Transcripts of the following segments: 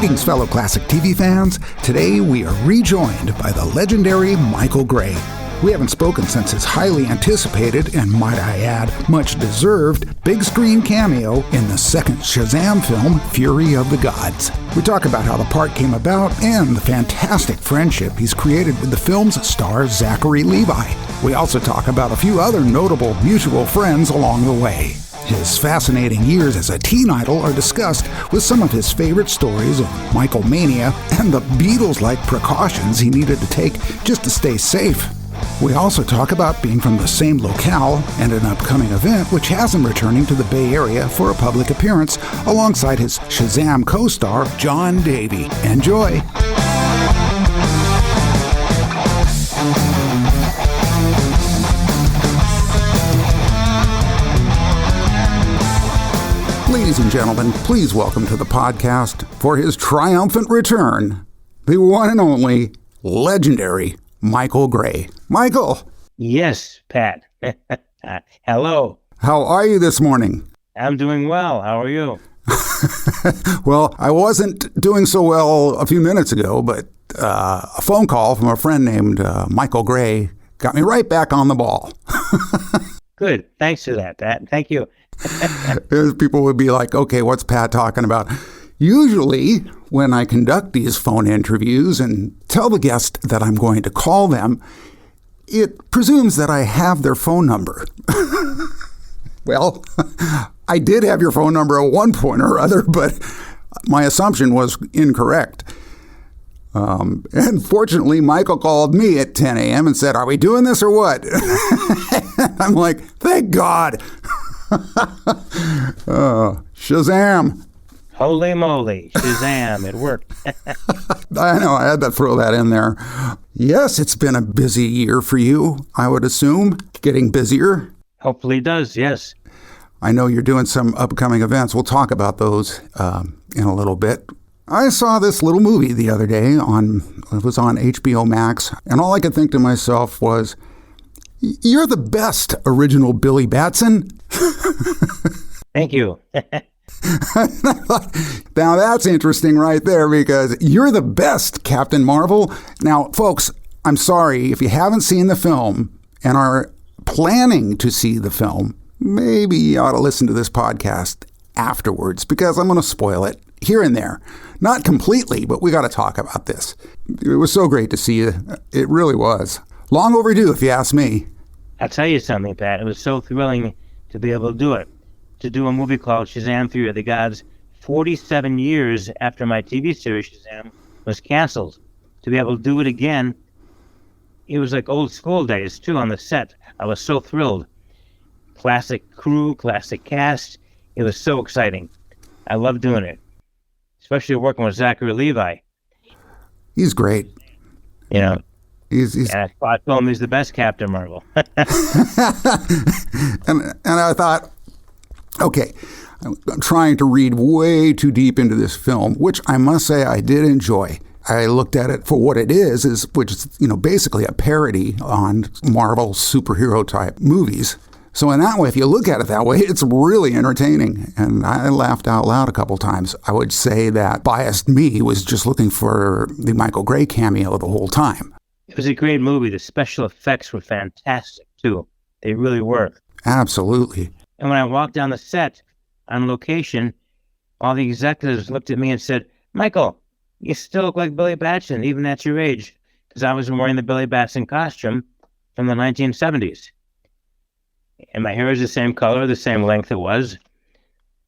Greetings, fellow classic TV fans. Today we are rejoined by the legendary Michael Gray. We haven't spoken since his highly anticipated, and might I add, much deserved, big screen cameo in the second Shazam film, Fury of the Gods. We talk about how the part came about and the fantastic friendship he's created with the film's star Zachary Levi. We also talk about a few other notable mutual friends along the way. His fascinating years as a teen idol are discussed, with some of his favorite stories of Michael Mania and the Beatles-like precautions he needed to take just to stay safe. We also talk about being from the same locale and an upcoming event which has him returning to the Bay Area for a public appearance alongside his Shazam co-star John Davy. Enjoy! Ladies and gentlemen, please welcome to the podcast, for his triumphant return, the one and only legendary Michael Gray. Michael! Yes, Pat. Hello. How are you this morning? I'm doing well. How are you? Well, I wasn't doing so well a few minutes ago, but a phone call from a friend named Michael Gray got me right back on the ball. Good. Thanks for that, Pat. Thank you. People would be like, okay, what's Pat talking about? Usually, when I conduct these phone interviews and tell the guest that I'm going to call them, it presumes that I have their phone number. Well, I did have your phone number at one point or other, but my assumption was incorrect. And fortunately, Michael called me at 10 a.m. and said, "Are we doing this or what?" I'm like, thank God. Shazam. Holy moly. Shazam. It worked. I know, I had to throw that in there. Yes, it's been a busy year for you, I would assume. Getting busier. Hopefully it does, yes. I know you're doing some upcoming events. We'll talk about those in a little bit. I saw this little movie the other day it was on HBO Max, and all I could think to myself was, you're the best original Billy Batson. Thank you. Now that's interesting right there, because you're the best Captain Marvel. Now, folks, I'm sorry, if you haven't seen the film and are planning to see the film, maybe you ought to listen to this podcast afterwards, because I'm going to spoil it here and there. Not completely, but we got to talk about this. It was so great to see you. It really was. Long overdue, if you ask me. I'll tell you something, Pat. It was so thrilling to be able to do it. To do a movie called Shazam! Fury of the Gods 47 years after my TV series Shazam was canceled. To be able to do it again, it was like old school days, too, on the set. I was so thrilled. Classic crew, classic cast. It was so exciting. I love doing it. Especially working with Zachary Levi. He's great. You know, he's and I told him he's the best Captain Marvel. and I thought, okay, I'm trying to read way too deep into this film, which I must say I did enjoy. I looked at it for what it is which is, basically a parody on Marvel superhero type movies. So in that way, if you look at it that way, it's really entertaining. And I laughed out loud a couple times. I would say that biased me was just looking for the Michael Gray cameo the whole time. It was a great movie. The special effects were fantastic, too. They really were. Absolutely. And when I walked down the set on location, all the executives looked at me and said, "Michael, you still look like Billy Batson, even at your age." Because I was wearing the Billy Batson costume from the 1970s. And my hair is the same color, the same length it was.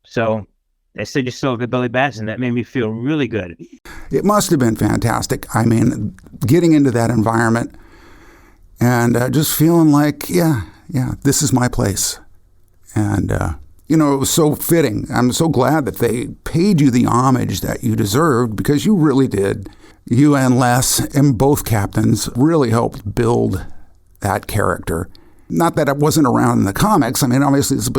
So they said, "You still look like Billy Batson." That made me feel really good. It must have been fantastic. I mean, getting into that environment and just feeling like, yeah, this is my place. And, it was so fitting. I'm so glad that they paid you the homage that you deserved, because you really did. You and Les and both captains really helped build that character. Not that it wasn't around in the comics. I mean, obviously it's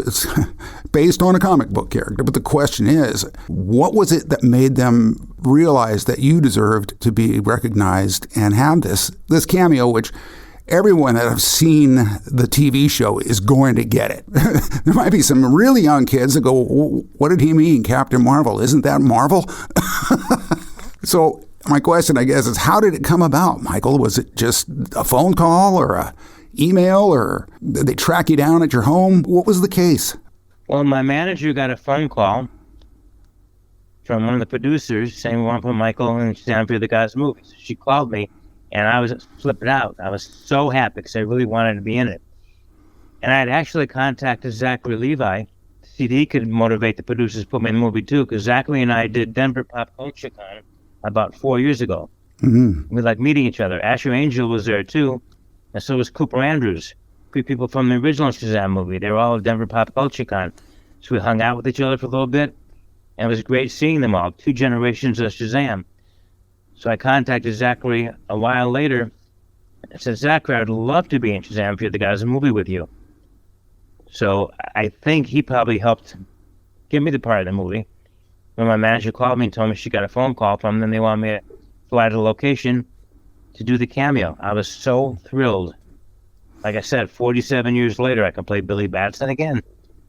based on a comic book character. But the question is, what was it that made them realize that you deserved to be recognized and have this cameo, which everyone that have seen the TV show is going to get it. There might be some really young kids that go, "What did he mean, Captain Marvel? Isn't that Marvel?" So my question, I guess, is how did it come about, Michael? Was it just a phone call or a email, or did they track you down at your home? What was the case? Well, my manager got a phone call from one of the producers saying we want to put Michael and Shazam for the guys' movies. She called me, and I was flipping out. I was so happy because I really wanted to be in it. And I had actually contacted Zachary Levi to see if he could motivate the producers to put me in the movie too, because Zachary and I did Denver Pop Culture Con about 4 years ago. Mm-hmm. We like meeting each other. Asher Angel was there too, and so was Cooper Andrews. Three people from the original Shazam movie. They were all at Denver Pop Culture Con. So we hung out with each other for a little bit, and it was great seeing them all, 2 generations of Shazam. So I contacted Zachary a while later and said, Zachary, I'd love to be in Shazam for the guys' movie with you. So I think he probably helped give me the part of the movie. When my manager called me and told me she got a phone call from them, they wanted me to fly to the location to do the cameo. I was so thrilled. Like I said, 47 years later, I can play Billy Batson again.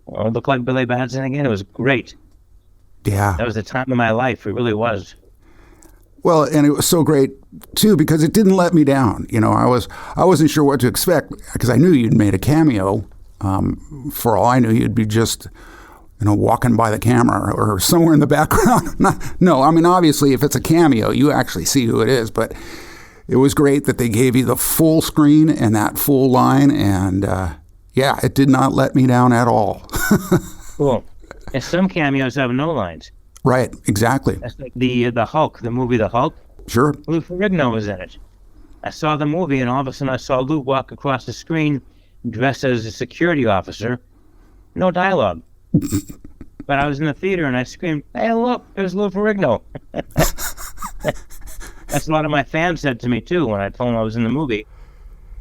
Or look like Billy Batson again. It was great. Yeah. That was the time of my life. It really was. Well, and it was so great too because it didn't let me down. You know, I wasn't sure what to expect because I knew you'd made a cameo. For all I knew, you'd be just, you know, walking by the camera or somewhere in the background. No, I mean, obviously, if it's a cameo, you actually see who it is. But it was great that they gave you the full screen and that full line. And yeah, it did not let me down at all. Cool. And some cameos have no lines. Right, exactly. That's like the Hulk, the movie The Hulk. Sure. Lou Ferrigno was in it. I saw the movie, and all of a sudden I saw Lou walk across the screen dressed as a security officer. No dialogue. But I was in the theater, and I screamed, hey, look, there's Lou Ferrigno. That's a lot of my fans said to me, too, when I told them I was in the movie.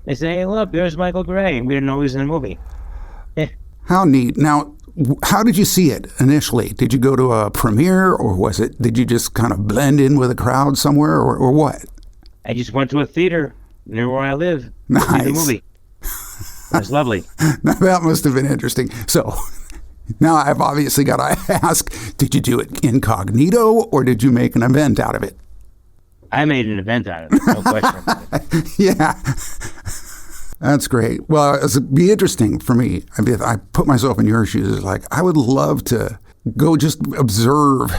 They say, hey, look, there's Michael Gray. We didn't know he was in the movie. How neat. Now, how did you see it initially? Did you go to a premiere, or did you just kind of blend in with a crowd somewhere, or what? I just went to a theater near where I live. Nice. To see the movie. It was lovely. Now, that must have been interesting. So now I've obviously got to ask, did you do it incognito, or did you make an event out of it? I made an event out of it, no question. Yeah. That's great. Well, it'd be interesting for me. I mean, if I put myself in your shoes, like I would love to go just observe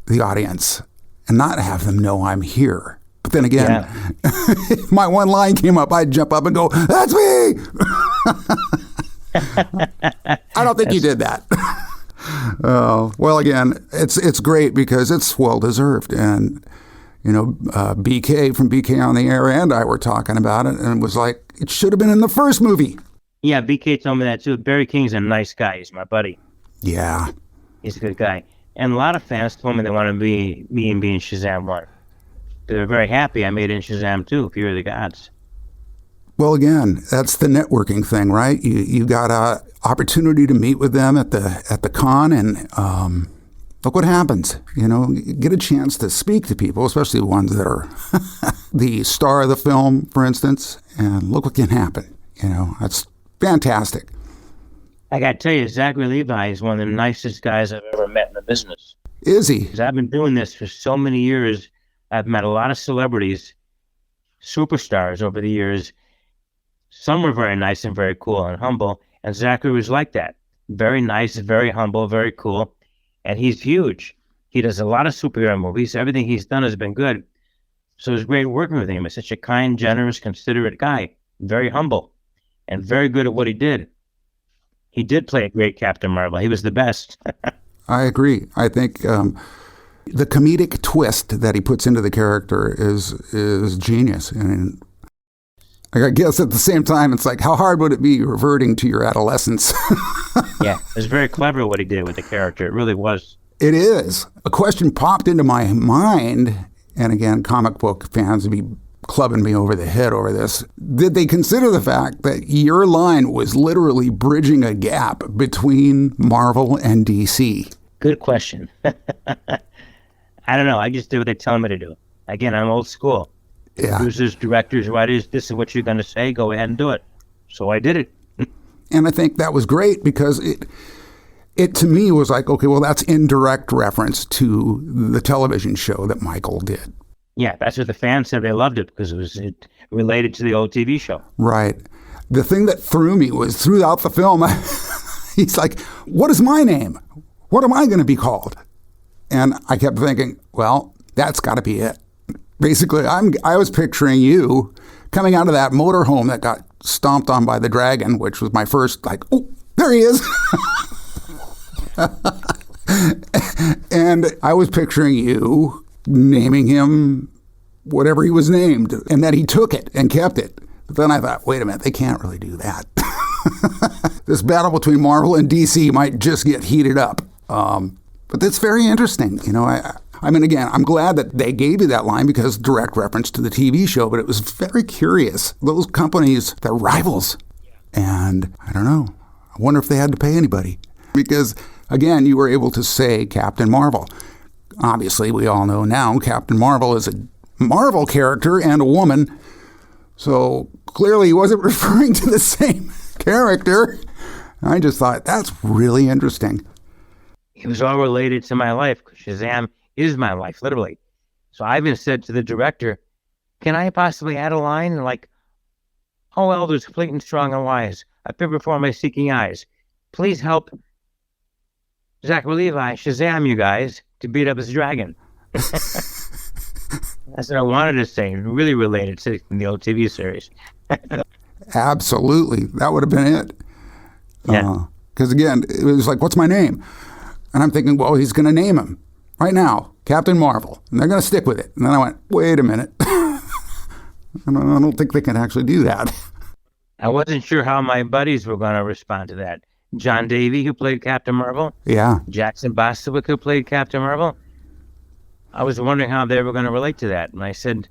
the audience and not have them know I'm here. But then again, if my one line came up, I'd jump up and go, that's me! I don't think you did that. Well, again, it's great because it's well-deserved. And, you know, BK from BK on the Air and I were talking about it, and it was like, it should have been in the first movie. Yeah, BK told me that too. Barry King's a nice guy. He's my buddy. Yeah. He's a good guy. And a lot of fans told me they wanted to be me and be in Shazam 1. They were very happy I made it in Shazam 2, Fear of the Gods. Well, again, that's the networking thing, right? You got an opportunity to meet with them at the con, and look what happens. You know, you get a chance to speak to people, especially the ones that are the star of the film, for instance, and look what can happen. You know, that's fantastic. I got to tell you, Zachary Levi is one of the nicest guys I've ever met in the business. Is he? Because I've been doing this for so many years. I've met a lot of celebrities, superstars over the years. Some were very nice and very cool and humble, and Zachary was like that. Very nice, very humble, very cool, and he's huge. He does a lot of superhero movies. Everything he's done has been good. So it was great working with him. He's such a kind, generous, considerate guy, very humble, and very good at what he did. He did play a great Captain Marvel. He was the best. I agree. I think the comedic twist that he puts into the character is genius. And I guess at the same time, it's like, how hard would it be reverting to your adolescence? Yeah, it was very clever what he did with the character. It really was. It is. A question popped into my mind, and again, comic book fans would be clubbing me over the head over this. Did they consider the fact that your line was literally bridging a gap between Marvel and DC? Good question. I don't know. I just did what they tell me to do. Again, I'm old school. Yeah. Producers, directors, writers, this is what you're going to say. Go ahead and do it. So I did it. And I think that was great because it to me was like, okay, well, that's indirect reference to the television show that Michael did. Yeah, that's what the fans said. They loved it because it related to the old TV show. Right. The thing that threw me was throughout the film, he's like, what is my name? What am I going to be called? And I kept thinking, well, that's got to be it. Basically, I was picturing you coming out of that motorhome that got stomped on by the dragon, which was my first, like, oh, there he is. And I was picturing you naming him whatever he was named, and that he took it and kept it. But then I thought, wait a minute, they can't really do that. This battle between Marvel and DC might just get heated up. But that's very interesting. You know, I mean, again, I'm glad that they gave you that line because direct reference to the TV show, but it was very curious. Those companies, they're rivals. And I don't know. I wonder if they had to pay anybody. Because, again, you were able to say Captain Marvel. Obviously, we all know now Captain Marvel is a Marvel character and a woman. So clearly he wasn't referring to the same character. I just thought, that's really interesting. It was all related to my life. Shazam is my life, literally. So I even said to the director, can I possibly add a line like, "Oh, elders, fleet and strong and wise, appear before my seeking eyes. Please help Zachary Levi, Shazam, you guys, to beat up this dragon." That's what I wanted to say. Really related to the old TV series. Absolutely. That would have been it. Yeah. Because, again, it was like, what's my name? And I'm thinking, well, he's going to name him right now, Captain Marvel. And they're going to stick with it. And then I went, wait a minute. I don't think they can actually do that. I wasn't sure how my buddies were going to respond to that. John Davy, who played Captain Marvel. Yeah. Jackson Bostwick, who played Captain Marvel. I was wondering how they were going to relate to that. And I said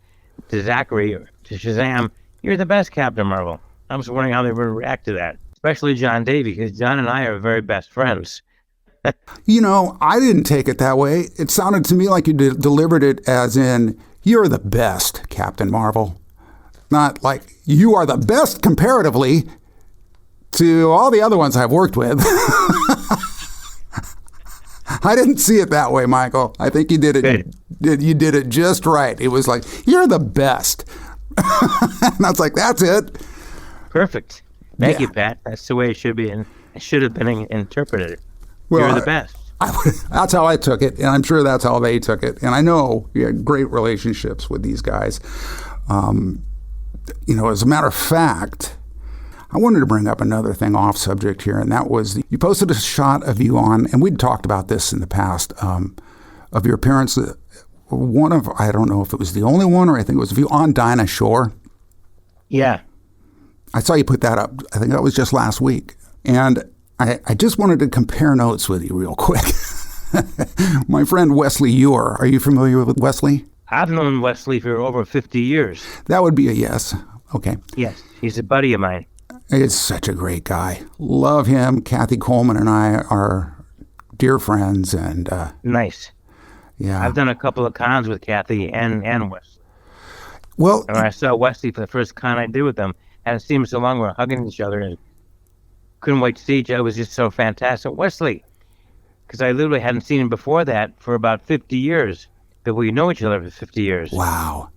to Zachary, to Shazam, "You're the best Captain Marvel." I was wondering how they would react to that, especially John Davy, because John and I are very best friends. You know, I didn't take it that way. It sounded to me like you delivered it as in, "You're the best, Captain Marvel." Not like, "You are the best comparatively to all the other ones I've worked with." I didn't see it that way, Michael. I think you did it. You did it just right. It was like, "You're the best." And I was like, that's it. Perfect. Thank you, Pat. That's the way it should be, and it should have been interpreted. Well, You're the best. That's how I took it, and I'm sure that's how they took it. And I know you had great relationships with these guys. You know, as a matter of fact, I wanted to bring up another thing off subject here, and that was you posted a shot of you on, and we'd talked about this in the past, of your appearance. One of, I don't know if it was the only one, or I think it was of you on Dinah Shore. Yeah. I saw you put that up. I think that was just last week. And I just wanted to compare notes with you real quick. My friend Wesley Ewer, are you familiar with Wesley? I've known Wesley for over 50 years. That would be a yes. Okay. Yes, he's a buddy of mine. He's such a great guy. Love him. Kathy Coleman and I are dear friends. And nice. Yeah. I've done a couple of cons with Kathy and Wesley. Well, and when I saw Wesley for the first con I did with them, hadn't seen him so long, we were hugging each other and couldn't wait to see each other. It was just so fantastic. Wesley, because I literally hadn't seen him before that for about 50 years. But we know each other for 50 years. Wow.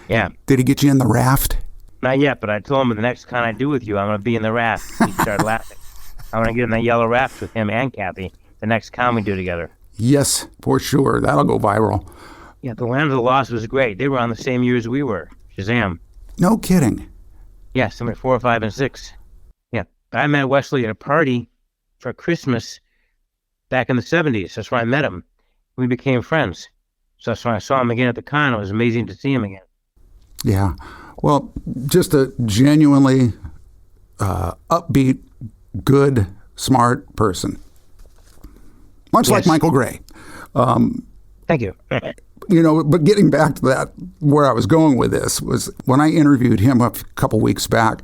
Yeah. Did he get you in the raft? Not yet, but I told him the next con I do with you, I'm going to be in the raft. He started laughing. I'm going to get in that yellow raft with him and Kathy the next con we do together. Yes, for sure. That'll go viral. Yeah, the Land of the Lost was great. They were on the same year as we were. Shazam. No kidding. Yes, I'm at 4, 5, and 6. Yeah. I met Wesley at a party for Christmas back in the 70s. That's where I met him. We became friends. So that's when I saw him again at the con. It was amazing to see him again. Yeah. Well, just a genuinely upbeat, good, smart person. Much like Michael Gray. Thank you. You know, but getting back to that, where I was going with this was when I interviewed him a couple weeks back,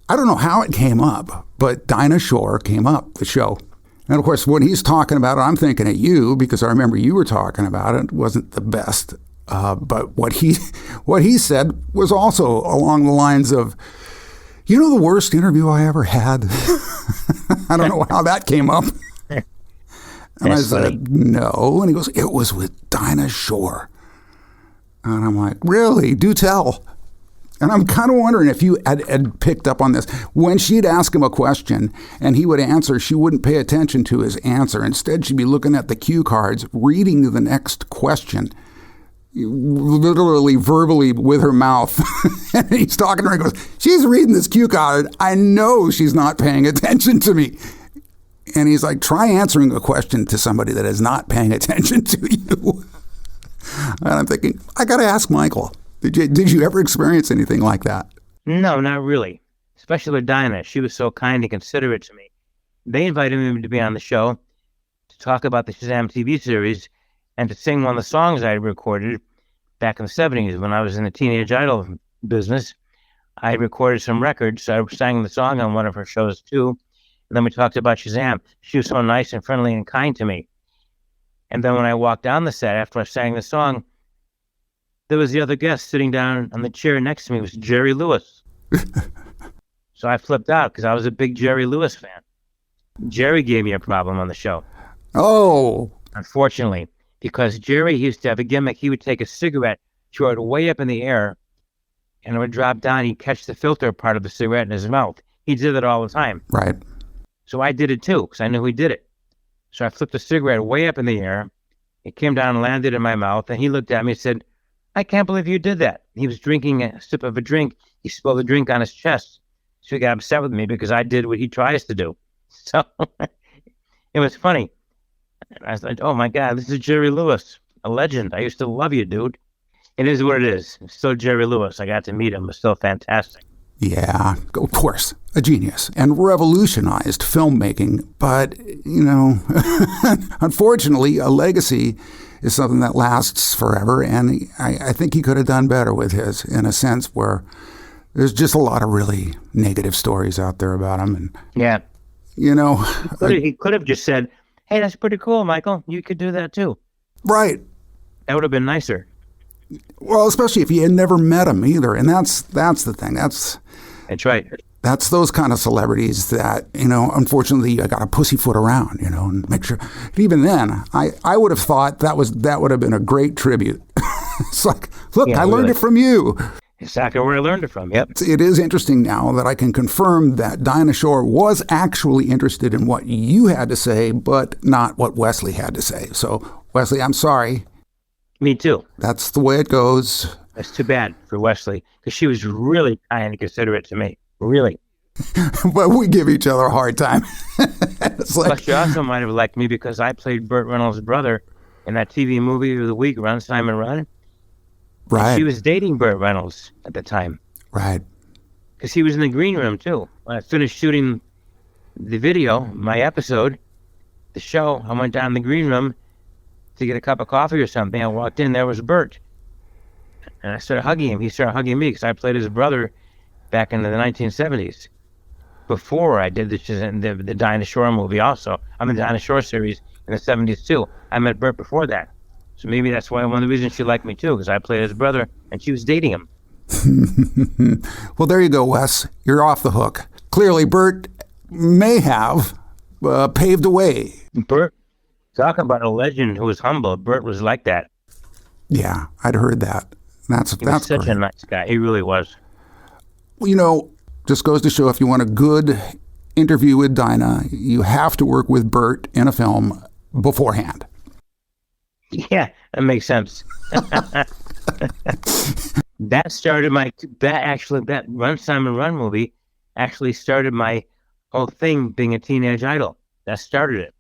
I don't know how it came up, but Dinah Shore came up, the show. And of course, when he's talking about it, I'm thinking of you because I remember you were talking about it. It wasn't the best. But what he said was also along the lines of, you know, the worst interview I ever had. I don't know how that came up. And That's I funny. said, no. And he goes, it was with Dinah Shore. And I'm like, really? Do tell. And I'm kind of wondering if you had picked up on this. When she'd ask him a question and he would answer, she wouldn't pay attention to his answer. Instead, she'd be looking at the cue cards, reading the next question, literally verbally with her mouth. And he's talking to her and goes, she's reading this cue card. I know she's not paying attention to me. And he's like, try answering a question to somebody that is not paying attention to you. And I'm thinking, I got to ask Michael. Did you ever experience anything like that? No, not really. Especially with Dinah. She was so kind and considerate to me. They invited me to be on the show to talk about the Shazam TV series and to sing one of the songs I had recorded back in the 70s when I was in the Teenage Idol business. I recorded some records, so I sang the song on one of her shows too. And then we talked about Shazam. She was so nice and friendly and kind to me. And then when I walked down the set after I sang the song, there was the other guest sitting down on the chair next to me. It was Jerry Lewis. So I flipped out because I was a big Jerry Lewis fan. Jerry gave me a problem on the show. Oh. Unfortunately, because Jerry used to have a gimmick. He would take a cigarette, throw it way up in the air, and it would drop down. He'd catch the filter part of the cigarette in his mouth. He did it all the time. Right. So I did it too because I knew he did it. So I flipped the cigarette way up in the air. It came down and landed in my mouth. And he looked at me and said, I can't believe you did that. He was drinking a sip of a drink. He spilled the drink on his chest. So he got upset with me because I did what he tries to do. So it was funny. And I was like, oh my God, this is Jerry Lewis, a legend. I used to love you, dude. It is what it is. It's still Jerry Lewis. I got to meet him. It's still fantastic. Yeah, of course, a genius and revolutionized filmmaking. But, you know, unfortunately, a legacy is something that lasts forever. And I think he could have done better with his, in a sense where there's just a lot of really negative stories out there about him. And, yeah, you know, he could have just said, hey, that's pretty cool, Michael. You could do that too. Right. That would have been nicer. Well, especially if you had never met him either. And that's the thing. That's right. That's those kind of celebrities that, you know, unfortunately, you got to pussyfoot around, you know, and make sure. Even then, I would have thought that would have been a great tribute. It's like, look, yeah, I learned it from you. Exactly where I learned it from, yep. It is interesting now that I can confirm that Dinah Shore was actually interested in what you had to say, but not what Wesley had to say. So, Wesley, I'm sorry. Me too. That's the way it goes. That's too bad for Wesley, because she was really kind and considerate to me. Really. But we give each other a hard time. It's like, plus, she also might have liked me because I played Burt Reynolds' brother in that TV movie of the week, Run, Simon, Run. Right. And she was dating Burt Reynolds at the time. Right. Because he was in the green room, too. When I finished shooting the video, my episode, the show, I went down in the green room to get a cup of coffee or something. I walked in, there was Burt. And I started hugging him. He started hugging me because I played his brother back in the 1970s. Before I did the Dinah Shore movie also. I'm in the Dinah Shore series in the 70s too. I met Burt before that. So maybe that's why one of the reasons she liked me too, because I played his brother and she was dating him. Well, there you go, Wes. You're off the hook. Clearly, Burt may have paved the way. Burt, talking about a legend who was humble, Burt was like that. Yeah, I'd heard that. That's such great. A nice guy. He really was. Well, you know, just goes to show if you want a good interview with Dinah, you have to work with Burt in a film beforehand. Yeah, that makes sense. That started that Run, Simon, Run movie actually started my whole thing being a teenage idol. That started it.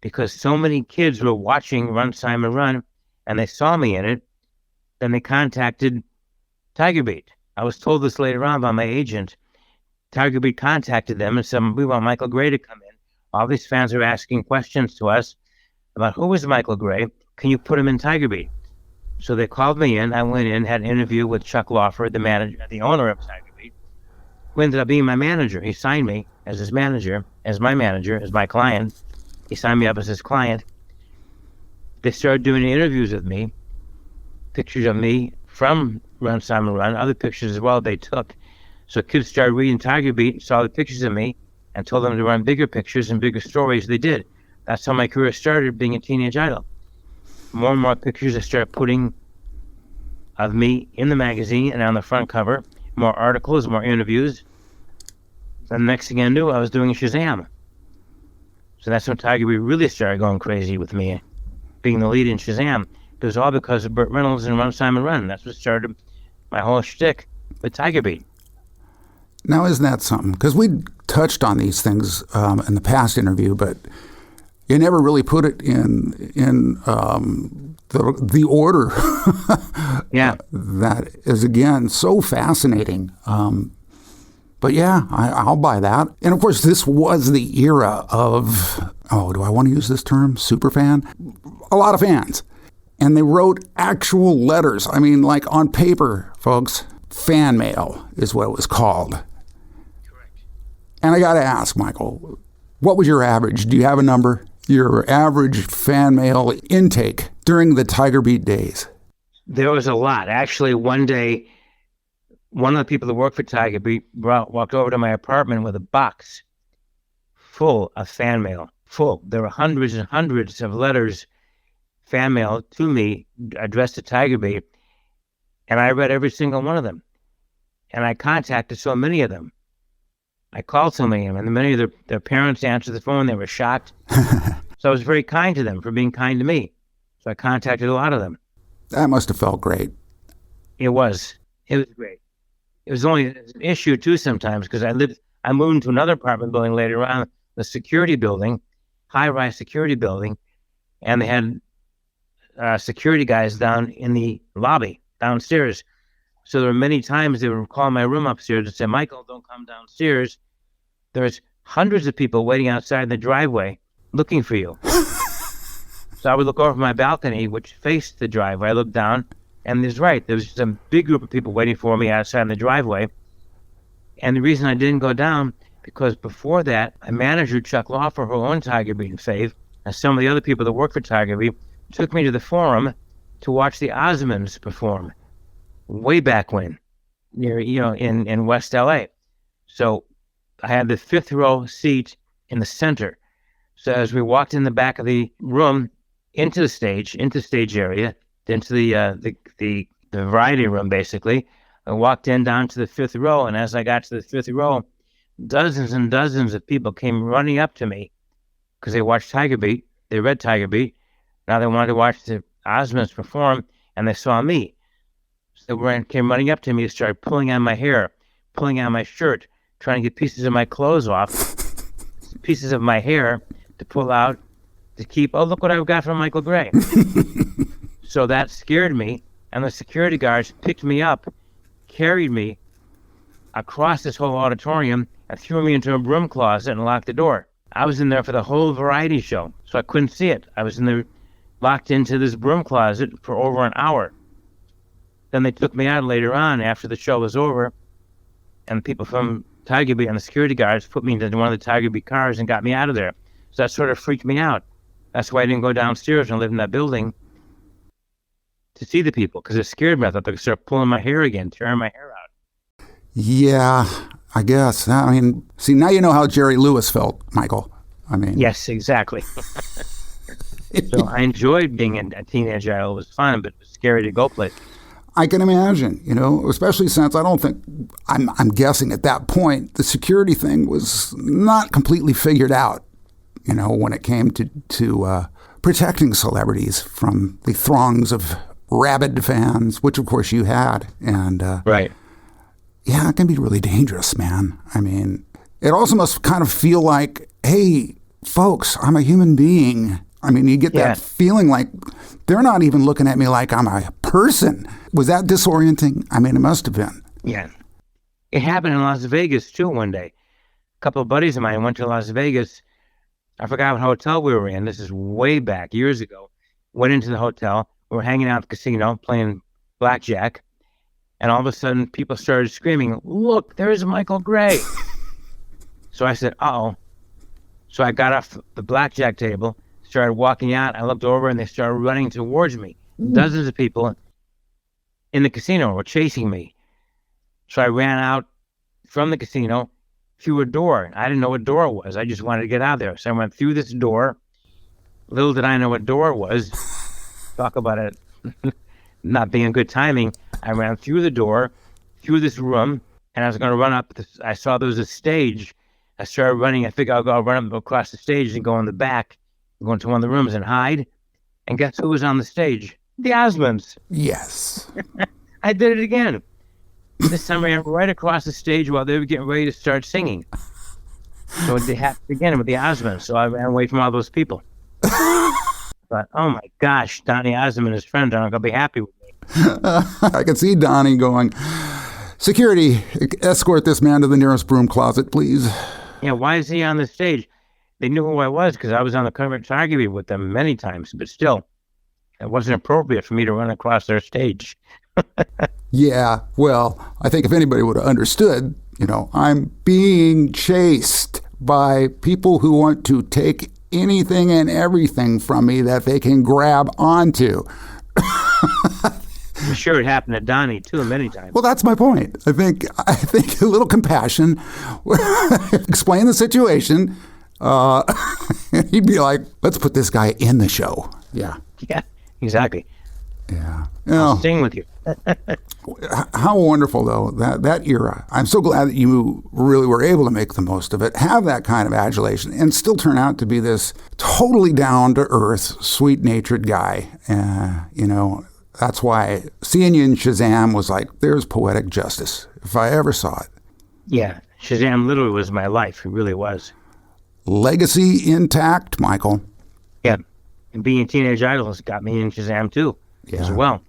Because so many kids were watching Run, Simon, Run, and they saw me in it. Then they contacted Tiger Beat. I was told this later on by my agent. Tiger Beat contacted them and said, we want Michael Gray to come in. All these fans are asking questions to us about who is Michael Gray. Can you put him in Tiger Beat? So they called me in. I went in, had an interview with Chuck Lawford, the manager, the owner of Tiger Beat, who ended up being my manager. He signed me as his manager, as my client. He signed me up as his client. They started doing interviews with me, pictures of me from Run, Simon, Run, other pictures as well they took. So kids started reading Tiger Beat, saw the pictures of me, and told them to run bigger pictures and bigger stories. They did. That's how my career started, being a teenage idol. More and more pictures I started putting of me in the magazine and on the front cover, more articles, more interviews. The next thing I knew, I was doing Shazam. So that's when Tiger Beat really started going crazy with me, being the lead in Shazam. It was all because of Burt Reynolds and Run, Simon, Run. That's what started my whole shtick with Tiger Beat. Now, isn't that something? Because we touched on these things in the past interview, but you never really put it in the order. Yeah. That is, again, so fascinating. But yeah, I'll buy that. And of course, this was the era of, do I want to use this term? Superfan? A lot of fans. And they wrote actual letters. I mean, like on paper, folks. Fan mail is what it was called. Correct. And I got to ask, Michael, what was your average? Do you have a number? Your average fan mail intake during the Tiger Beat days? There was a lot. Actually, one day, one of the people that worked for Tiger Beat walked over to my apartment with a box full of fan mail. Full. There were hundreds and hundreds of letters, fan mail to me, addressed to Tiger Beat. And I read every single one of them. And I contacted so many of them. I called so many of them, and many of their parents answered the phone. They were shocked. So I was very kind to them for being kind to me. So I contacted a lot of them. That must have felt great. It was great. It was only an issue too sometimes, because I moved into another apartment building later on, the security building, high-rise security building, and they had security guys down in the lobby downstairs. So there were many times they would call my room upstairs and say, "Michael, don't come downstairs. There's hundreds of people waiting outside the driveway looking for you." So I would look over my balcony, which faced the driveway. I looked down, and there was just a big group of people waiting for me outside the driveway. And the reason I didn't go down, because before that, a manager, Chuck Lawfer, who owned Tiger Beat and Fave, and some of the other people that worked for Tiger Beat, took me to the Forum to watch the Osmonds perform way back when, near, in West LA. So I had the fifth row seat in the center. So as we walked in the back of the room into the stage area, into the variety room, basically, I walked in down to the fifth row. And as I got to the fifth row, dozens and dozens of people came running up to me because they watched Tiger Beat. They read Tiger Beat. Now they wanted to watch the Osmonds perform, and they saw me. So they came running up to me and started pulling on my hair, pulling on my shirt, trying to get pieces of my clothes off, pieces of my hair to pull out to keep. Oh, look what I've got from Michael Gray. So that scared me, and the security guards picked me up, carried me across this whole auditorium, and threw me into a broom closet and locked the door. I was in there for the whole variety show, so I couldn't see it. I was in there locked into this broom closet for over an hour. Then they took me out later on after the show was over, and people from Tiger Beat and the security guards put me into one of the Tiger Beat cars and got me out of there. So that sort of freaked me out. That's why I didn't go downstairs and live in that building to see the people, because it scared me. I thought they would start pulling my hair again, tearing my hair out. Yeah, I guess. I mean, see, now you know how Jerry Lewis felt, Michael. I mean, yes, exactly. So I enjoyed being a teenage idol. It was fun, but it was scary to go places. I can imagine, especially since I'm guessing at that point, the security thing was not completely figured out, when it came to protecting celebrities from the throngs of rabid fans, which of course you had. And right. Yeah, it can be really dangerous, man. I mean, it also must kind of feel like, hey, folks, I'm a human being. I mean, you get that feeling like they're not even looking at me like I'm a person. Was that disorienting? I mean, it must have been. Yeah. It happened in Las Vegas, too, one day. A couple of buddies of mine went to Las Vegas. I forgot what hotel we were in. This is way back, years ago. Went into the hotel. We were hanging out at the casino, playing blackjack. And all of a sudden, people started screaming, "Look, there's Michael Gray." So I said, uh-oh. So I got off the blackjack table, started walking out. I looked over, and they started running towards me. Dozens of people in the casino were chasing me. So I ran out from the casino through a door. I didn't know what door it was. I just wanted to get out of there. So I went through this door, Little did I know what door was. Talk about it not being good timing. I ran through the door, through this room, and I was going to run up. I saw there was a stage. I started running. I figured I'll run up across the stage and go in the back, go into one of the rooms and hide. And guess who was on the stage? The Osmonds. Yes. I did it again. This time I ran right across the stage while they were getting ready to start singing. So it happened again with the Osmonds. So I ran away from all those people. But, oh my gosh, Donny Osmond and his friends aren't going to be happy with me. I can see Donnie going, security, escort this man to the nearest broom closet, please. Yeah, why is he on the stage? They knew who I was because I was on the cover of Target with them many times, but still, it wasn't appropriate for me to run across their stage. Yeah, well, I think if anybody would have understood, I'm being chased by people who want to take anything and everything from me that they can grab onto. I'm sure it happened to Donnie too many times. Well, that's my point. I think a little compassion, explain the situation. He'd be like, let's put this guy in the show. Yeah. Yeah, exactly. Yeah. I'll sing with you. How wonderful, though, that era. I'm so glad that you really were able to make the most of it, have that kind of adulation, and still turn out to be this totally down-to-earth, sweet-natured guy. That's why seeing you in Shazam was like, there's poetic justice, if I ever saw it. Yeah, Shazam literally was my life. It really was. Legacy intact, Michael. Yeah, and being Teenage Idols got me in Shazam, too, as well.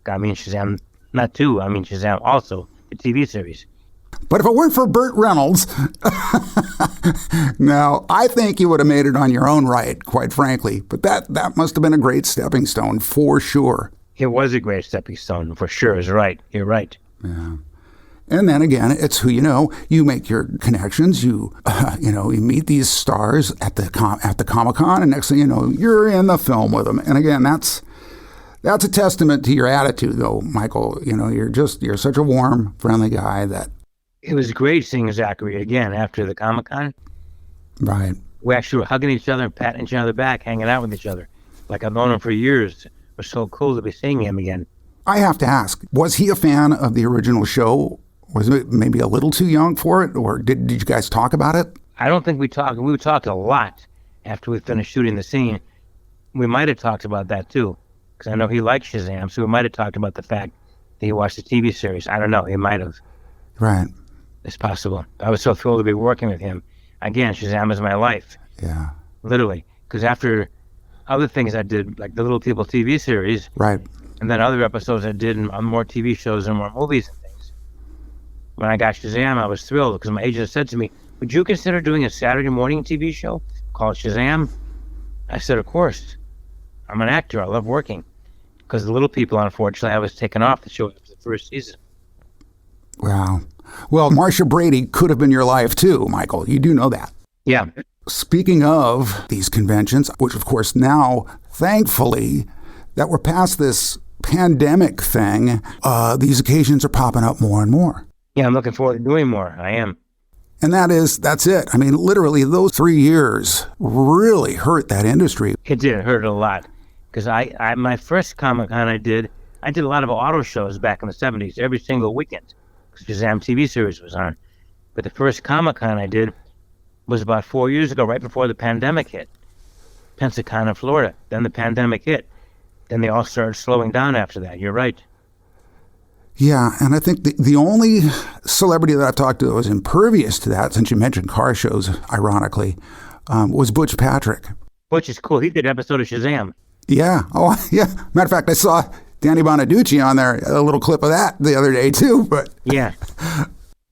Got me in Shazam, not two, I mean Shazam also, the TV series. But if it weren't for Burt Reynolds, no, I think you would have made it on your own right, quite frankly. But that must have been a great stepping stone, for sure. It was a great stepping stone, for sure. Is right. You're right. Yeah. And then again, it's who you know. You make your connections. You meet these stars at the Comic-Con, and next thing you know, you're in the film with them. And again, that's a testament to your attitude, though, Michael. You're such a warm, friendly guy that. It was great seeing Zachary again after the Comic-Con. Right. We actually were hugging each other and patting each other back, hanging out with each other. Like I've known him for years. It was so cool to be seeing him again. I have to ask, was he a fan of the original show? Was it maybe a little too young for it? Or did you guys talk about it? I don't think we talked. We talked a lot after we finished shooting the scene. We might have talked about that, too. Because I know he likes Shazam, so we might have talked about the fact that he watched the TV series. I don't know. He might have. Right. It's possible. I was so thrilled to be working with him. Again, Shazam is my life. Yeah. Literally. Because after other things I did, like the Little People TV series. Right. And then other episodes I did on more TV shows and more movies and things. When I got Shazam, I was thrilled because my agent said to me, would you consider doing a Saturday morning TV show called Shazam? I said, of course. I'm an actor. I love working. Because the Little People, unfortunately, I was taken off the show after the first season. Wow. Well, Marsha Brady could have been your life too, Michael. You do know that. Yeah. Speaking of these conventions, which of course now, thankfully, that we're past this pandemic thing, these occasions are popping up more and more. Yeah, I'm looking forward to doing more. I am. And that's it. I mean, literally, those 3 years really hurt that industry. It did hurt a lot. Because my first Comic-Con I did a lot of auto shows back in the 70s, every single weekend. Because Shazam TV series was on. But the first Comic-Con I did was about 4 years ago, right before the pandemic hit. Pensacola, Florida. Then the pandemic hit. Then they all started slowing down after that. You're right. Yeah, and I think the only celebrity that I've talked to that was impervious to that, since you mentioned car shows, ironically, was Butch Patrick. Butch is cool. He did an episode of Shazam. Yeah. Oh, yeah. Matter of fact, I saw Danny Bonaducci on there, a little clip of that the other day, too. But Yeah.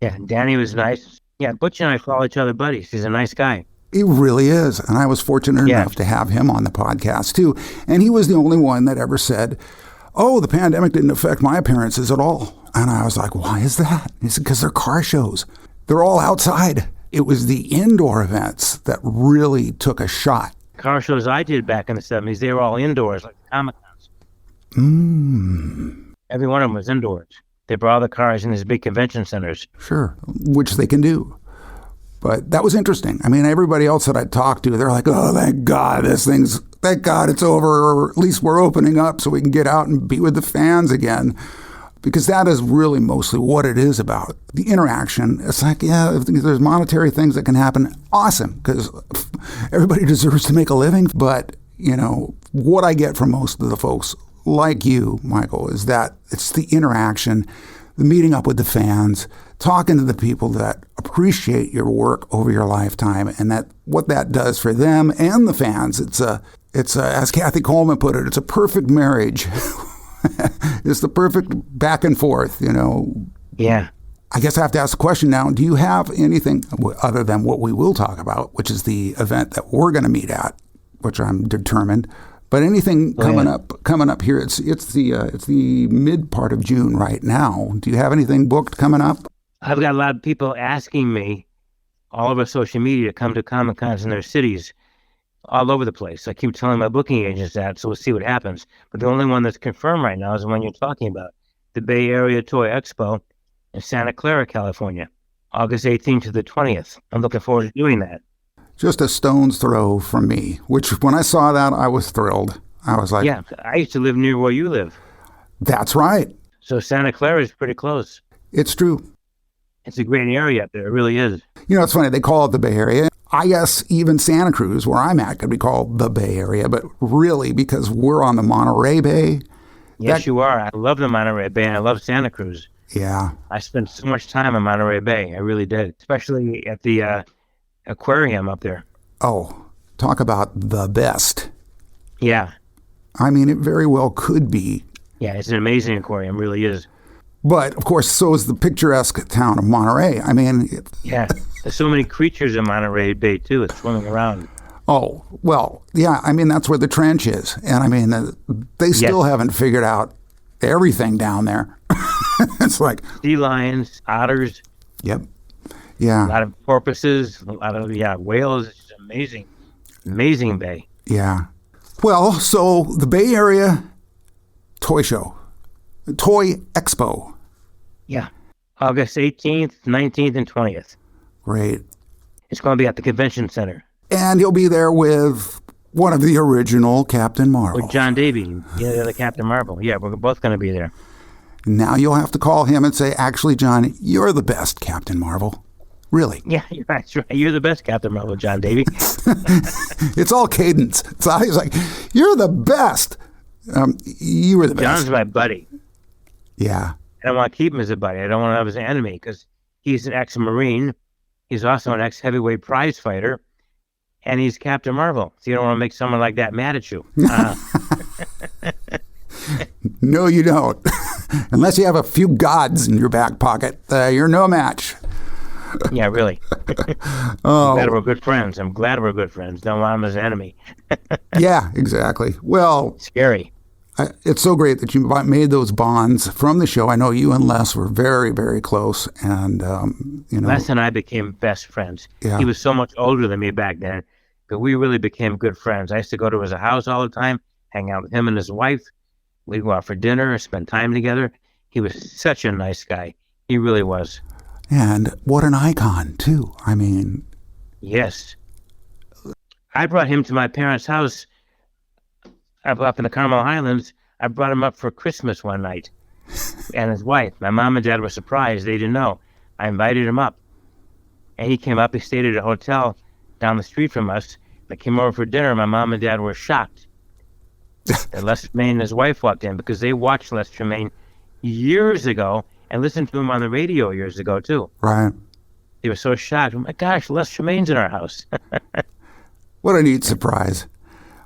Yeah, Danny was nice. Yeah, Butch and I call each other buddies. He's a nice guy. He really is. And I was fortunate enough to have him on the podcast, too. And he was the only one that ever said, oh, the pandemic didn't affect my appearances at all. And I was like, why is that? He said, because they're car shows. They're all outside. It was the indoor events that really took a shot. Car shows I did back in the 70s, they were all indoors, like Comic-Cons. Every one of them was indoors. They brought all the cars in these big convention centers. Sure, which they can do. But that was interesting. I mean, everybody else that I talked to, they're like, oh, thank God, this thing's thank God it's over, or at least we're opening up so we can get out and be with the fans again. Because that is really mostly what it is about. The interaction. It's like, yeah, if there's monetary things that can happen, awesome, because everybody deserves to make a living. But, what I get from most of the folks like you, Michael, is that it's the interaction, the meeting up with the fans, talking to the people that appreciate your work over your lifetime, and that what that does for them and the fans. It's as Kathy Coleman put it, it's a perfect marriage. It's the perfect back and forth, Yeah. I guess I have to ask the question now. Do you have anything other than what we will talk about, which is the event that we're going to meet at, which I'm determined, but anything coming up here? It's the mid part of June right now. Do you have anything booked coming up? I've got a lot of people asking me all over social media to come to Comic-Cons in their cities, all over the place. I keep telling my booking agents that, so we'll see what happens. But the only one that's confirmed right now is the one you're talking about, the Bay Area Toy Expo in Santa Clara, California, August 18th to the 20th. I'm looking forward to doing that. Just a stone's throw from me, which when I saw that, I was thrilled. I was like... Yeah, I used to live near where you live. That's right. So Santa Clara is pretty close. It's true. It's a great area up there. It really is. It's funny. They call it the Bay Area. I guess even Santa Cruz, where I'm at, could be called the Bay Area, but really because we're on the Monterey Bay. Yes, you are. I love the Monterey Bay, and I love Santa Cruz. Yeah. I spent so much time in Monterey Bay. I really did, especially at the aquarium up there. Oh, talk about the best. Yeah. I mean, it very well could be. Yeah, it's an amazing aquarium. It really is. But, of course, so is the picturesque town of Monterey. I mean... Yeah. There's so many creatures in Monterey Bay, too. It's swimming around. Oh, well, yeah. I mean, that's where the trench is. And, I mean, they still haven't figured out everything down there. It's like... Sea lions, otters. Yep. Yeah. A lot of porpoises, a lot of, whales. It's amazing. Amazing bay. Yeah. Well, so the Bay Area Toy Show, Toy Expo. Yeah. August 18th, 19th, and 20th. Great. It's going to be at the convention center. And you'll be there with one of the original Captain Marvel. With John Davy, the other Captain Marvel. Yeah, we're both going to be there. Now you'll have to call him and say, actually, John, you're the best Captain Marvel. Really. Yeah, that's right. You're the best Captain Marvel, John Davy. It's all cadence. It's always like, you're the best. You were the best. John's my buddy. Yeah. And I want to keep him as a buddy. I don't want to have his enemy because he's an ex-Marine. He's also an ex-heavyweight prize fighter. And he's Captain Marvel. So you don't want to make someone like that mad at you. No, you don't. Unless you have a few gods in your back pocket, you're no match. Yeah, really. I'm glad we're good friends. Don't want him as an enemy. Yeah, exactly. Well, scary. It's so great that you made those bonds from the show. I know you and Les were very, very close, and Les and I became best friends. Yeah. He was so much older than me back then, but we really became good friends. I used to go to his house all the time, hang out with him and his wife. We'd go out for dinner, spend time together. He was such a nice guy. He really was. And what an icon, too. I mean... Yes. I brought him to my parents' house up in the Carmel Highlands. I brought him up for Christmas one night. And his wife. My mom and dad were surprised. They didn't know. I invited him up. And he came up. He stayed at a hotel down the street from us. I came over for dinner. My mom and dad were shocked that Les Tremaine and his wife walked in because they watched Les Tremaine years ago and listened to him on the radio years ago, too. Right. They were so shocked. Oh, my gosh, Les Tremaine's in our house. What a neat surprise.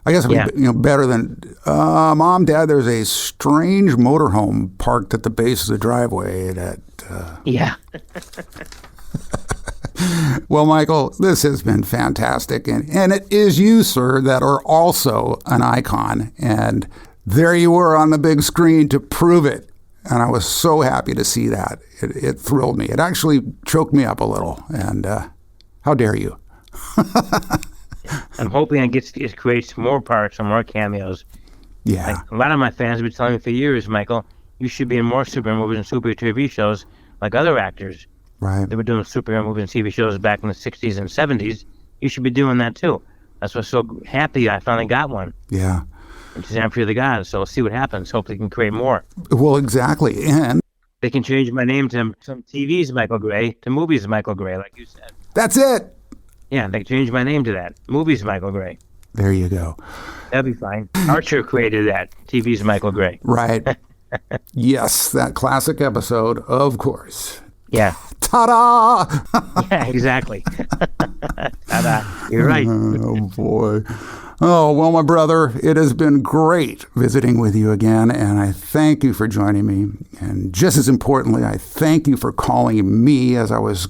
I guess it'd be better than, Mom, Dad, there's a strange motorhome parked at the base of the driveway that... Yeah. Well, Michael, this has been fantastic. And it is you, sir, that are also an icon. And there you were on the big screen to prove it. And I was so happy to see that. It thrilled me. It actually choked me up a little. And how dare you? I'm hoping it creates more parts and more cameos. Yeah. Like, a lot of my fans have been telling me for years, Michael, you should be in more superhero movies and superhero TV shows like other actors. Right. They were doing superhero movies and TV shows back in the 60s and 70s. You should be doing that too. That's what's so happy I finally got one. Yeah. Shazam Fear the Gods. So we'll see what happens. Hopefully we can create more. Well, exactly. And they can change my name to some TV's Michael Gray to movies Michael Gray, like you said. That's it. Yeah, they can change my name to that. Movies Michael Gray. There you go. That'd be fine. Archer created that. TV's Michael Gray. Right. Yes, that classic episode, of course. Yeah. Ta-da! Yeah, exactly. Ta-da. You're right. Oh, boy. Oh, well, my brother, it has been great visiting with you again, and I thank you for joining me. And just as importantly, I thank you for calling me as I was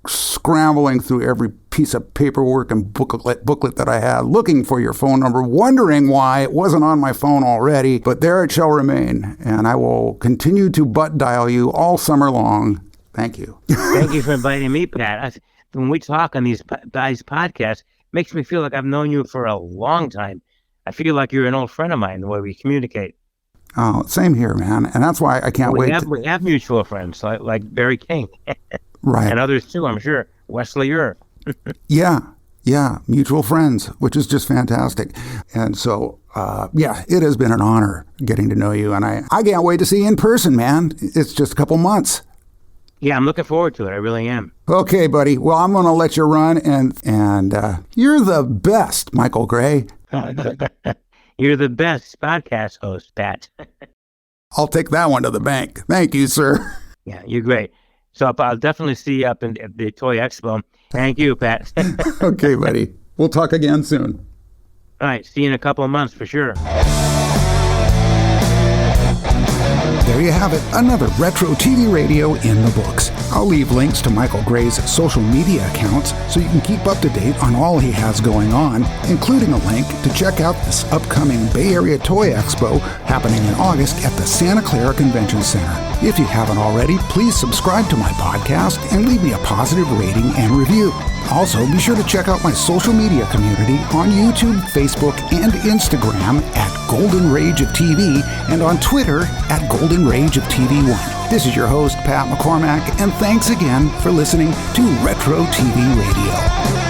scrambling through every piece of paperwork and booklet that I had, looking for your phone number, wondering why it wasn't on my phone already, but there it shall remain, and I will continue to butt dial you all summer long. Thank you. Thank you for inviting me, Pat. When we talk on these podcasts, it makes me feel like I've known you for a long time. I feel like you're an old friend of mine, the way we communicate. Oh, same here, man. And that's why I can't wait. We have mutual friends, like Barry King. Right. And others too, I'm sure. Wesley Ure. Yeah, mutual friends, which is just fantastic. And so, it has been an honor getting to know you. And I can't wait to see you in person, man. It's just a couple months. Yeah, I'm looking forward to it. I really am. Okay, buddy. Well, I'm going to let you run. And you're the best, Michael Gray. You're the best podcast host, Pat. I'll take that one to the bank. Thank you, sir. Yeah, you're great. So I'll definitely see you up at the Toy Expo. Thank you, Pat. Okay, buddy. We'll talk again soon. All right. See you in a couple of months for sure. There you have it, another Retro TV Radio in the books. I'll leave links to Michael Gray's social media accounts so you can keep up to date on all he has going on, including a link to check out this upcoming Bay Area Toy Expo happening in August at the Santa Clara Convention Center. If you haven't already, please subscribe to my podcast and leave me a positive rating and review. Also, be sure to check out my social media community on YouTube, Facebook, and Instagram at Golden Rage of TV and on Twitter at Golden Rage of TV1. This is your host, Pat McCormack, and thanks again for listening to Retro TV Radio.